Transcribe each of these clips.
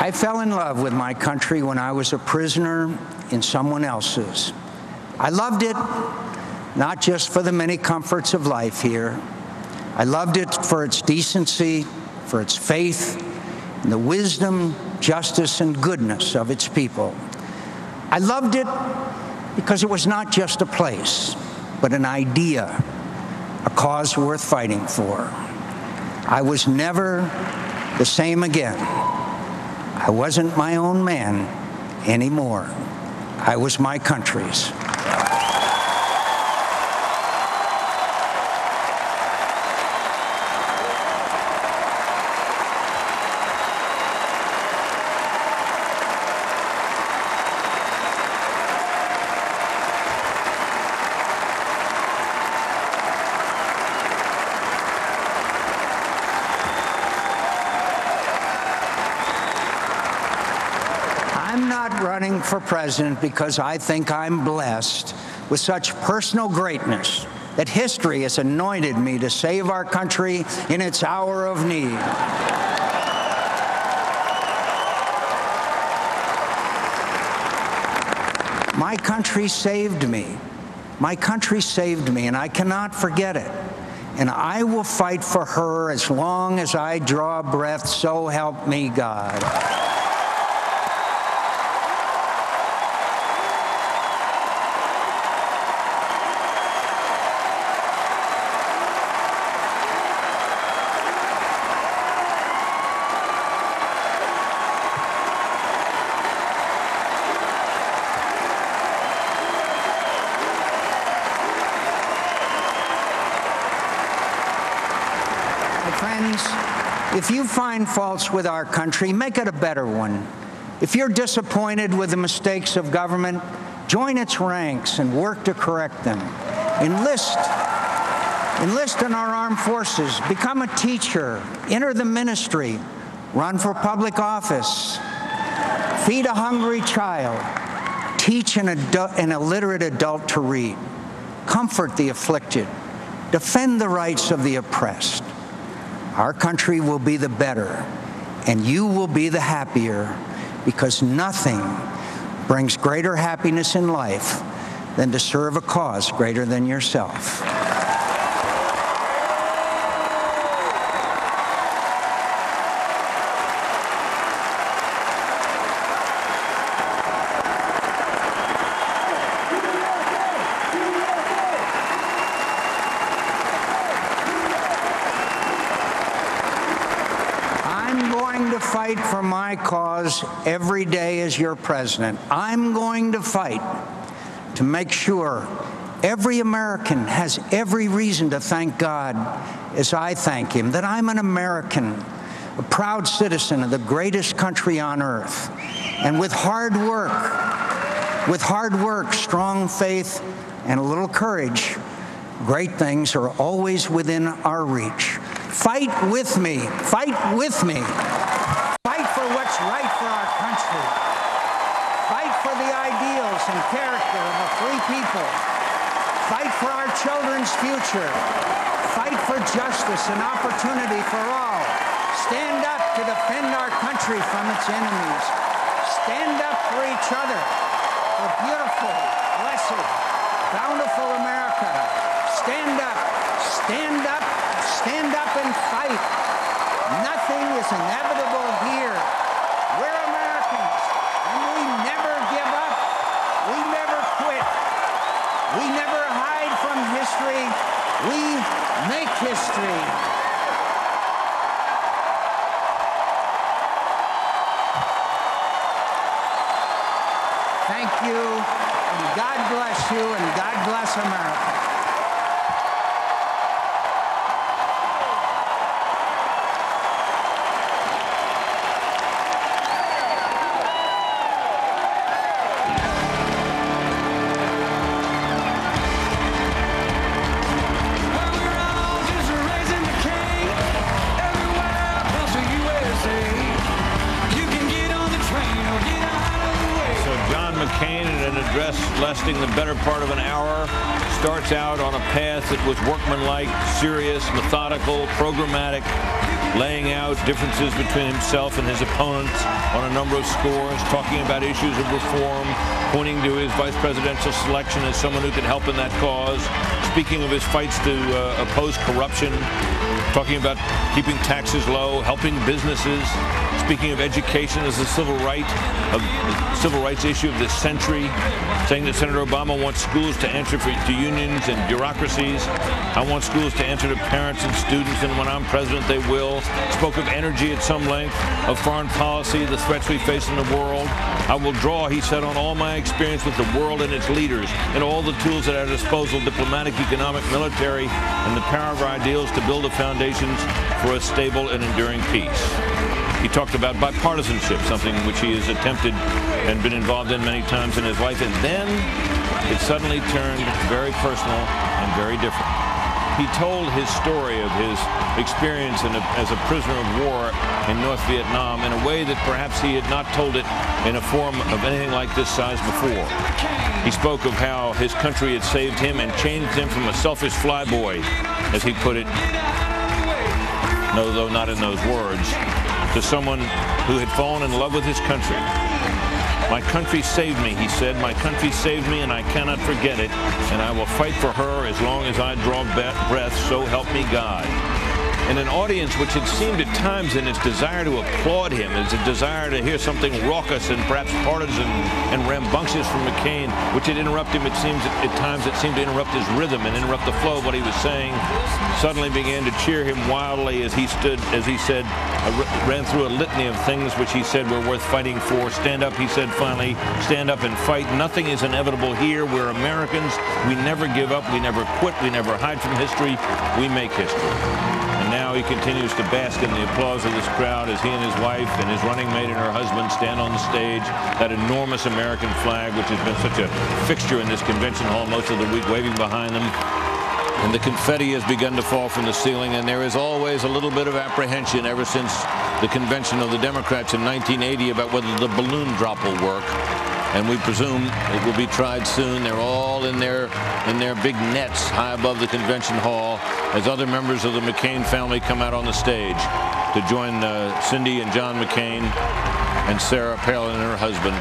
I fell in love with my country when I was a prisoner in someone else's. I loved it, not just for the many comforts of life here. I loved it for its decency, for its faith, and the wisdom, justice, and goodness of its people. I loved it because it was not just a place, but an idea, a cause worth fighting for. I was never the same again. I wasn't my own man anymore. I was my country's. I'm not running for president because I think I'm blessed with such personal greatness that history has anointed me to save our country in its hour of need. My country saved me. My country saved me, and I cannot forget it. And I will fight for her as long as I draw breath, so help me God. Friends, if you find faults with our country, make it a better one. If you're disappointed with the mistakes of government, join its ranks and work to correct them. Enlist in our armed forces, become a teacher, enter the ministry, run for public office, feed a hungry child, teach an illiterate adult to read, comfort the afflicted, defend the rights of the oppressed. Our country will be the better, and you will be the happier, because nothing brings greater happiness in life than to serve a cause greater than yourself. I'm going to fight for my cause every day as your president. I'm going to fight to make sure every American has every reason to thank God as I thank him, that I'm an American, a proud citizen of the greatest country on earth. And with hard work, strong faith, and a little courage, great things are always within our reach. Fight with me. Fight with me. Fight for what's right for our country. Fight for the ideals and character of a free people. Fight for our children's future. Fight for justice and opportunity for all. Stand up to defend our country from its enemies. Stand up for each other, for beautiful, blessed, bountiful America. Stand up, stand up, stand up and fight. Nothing is inevitable here. We're Americans, and we never give up. We never quit. We never hide from history. We make history. Thank you, and God bless you, and God bless America. McCain, in an address lasting the better part of an hour, starts out on a path that was workmanlike, serious, methodical, programmatic. laying out differences between himself and his opponents on a number of scores, talking about issues of reform, pointing to his vice presidential selection as someone who could help in that cause, speaking of his fights to oppose corruption, talking about keeping taxes low, helping businesses, speaking of education as the civil rights issue of this century, saying that Senator Obama wants schools to answer to unions and bureaucracies. I want schools to answer to parents and students, and when I'm president, they will. Spoke of energy at some length, of foreign policy, the threats we face in the world. I will draw, he said, on all my experience with the world and its leaders and all the tools at our disposal, diplomatic, economic, military, and the power of our ideals to build the foundations for a stable and enduring peace. He talked about bipartisanship, something which he has attempted and been involved in many times in his life, and then it suddenly turned very personal and very different. He told his story of his experience as a prisoner of war in North Vietnam in a way that perhaps he had not told it in a form of anything like this size before. He spoke of how his country had saved him and changed him from a selfish flyboy, as he put it, no, though not in those words, to someone who had fallen in love with his country. My country saved me, he said. My country saved me, and I cannot forget it, and I will fight for her as long as I draw breath, so help me God. And an audience which had seemed at times in its desire to applaud him, its desire to hear something raucous and perhaps partisan and rambunctious from McCain, which had interrupted him, it seems at times it seemed to interrupt his rhythm and interrupt the flow of what he was saying, suddenly began to cheer him wildly as he stood, as he said, ran through a litany of things which he said were worth fighting for. Stand up, he said finally, stand up and fight. Nothing is inevitable here. We're Americans. We never give up. We never quit. We never hide from history. We make history. And now he continues to bask in the applause of this crowd as he and his wife and his running mate and her husband stand on the stage, that enormous American flag, which has been such a fixture in this convention hall most of the week, waving behind them. And the confetti has begun to fall from the ceiling, and there is always a little bit of apprehension ever since the convention of the Democrats in 1980 about whether the balloon drop will work. And we presume it will be tried soon. They're all in their big nets high above the convention hall as other members of the McCain family come out on the stage to join Cindy and John McCain and Sarah Palin and her husband.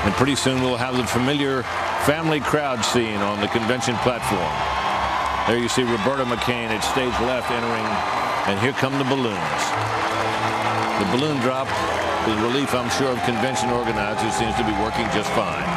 And pretty soon we'll have the familiar family crowd scene on the convention platform. There you see Roberta McCain at stage left entering, and here come the balloons. The balloon drop, to the relief, I'm sure, of convention organizers, seems to be working just fine.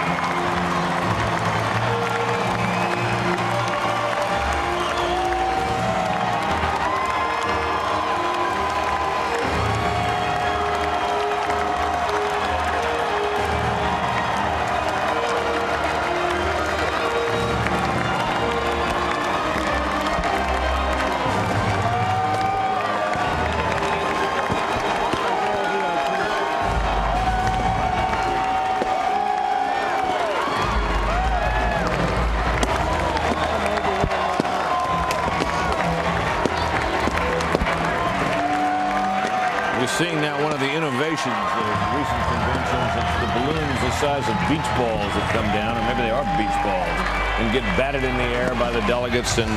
Seeing now one of the innovations of recent conventions. It's the balloons the size of beach balls that come down, or maybe they are beach balls, and get batted in the air by the delegates and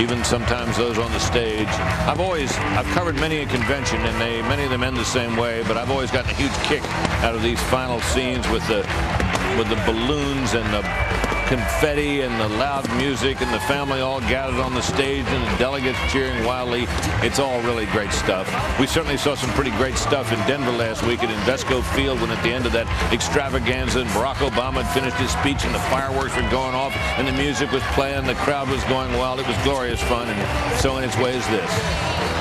even sometimes those on the stage. I've covered many a convention, and many of them end the same way, but I've always gotten a huge kick out of these final scenes with the balloons and the confetti and the loud music and the family all gathered on the stage and the delegates cheering wildly. It's all really great stuff. We certainly saw some pretty great stuff in Denver last week at Invesco Field when at the end of that extravaganza and Barack Obama had finished his speech and the fireworks were going off and the music was playing, the crowd was going wild. It was glorious fun, and so in its way is this.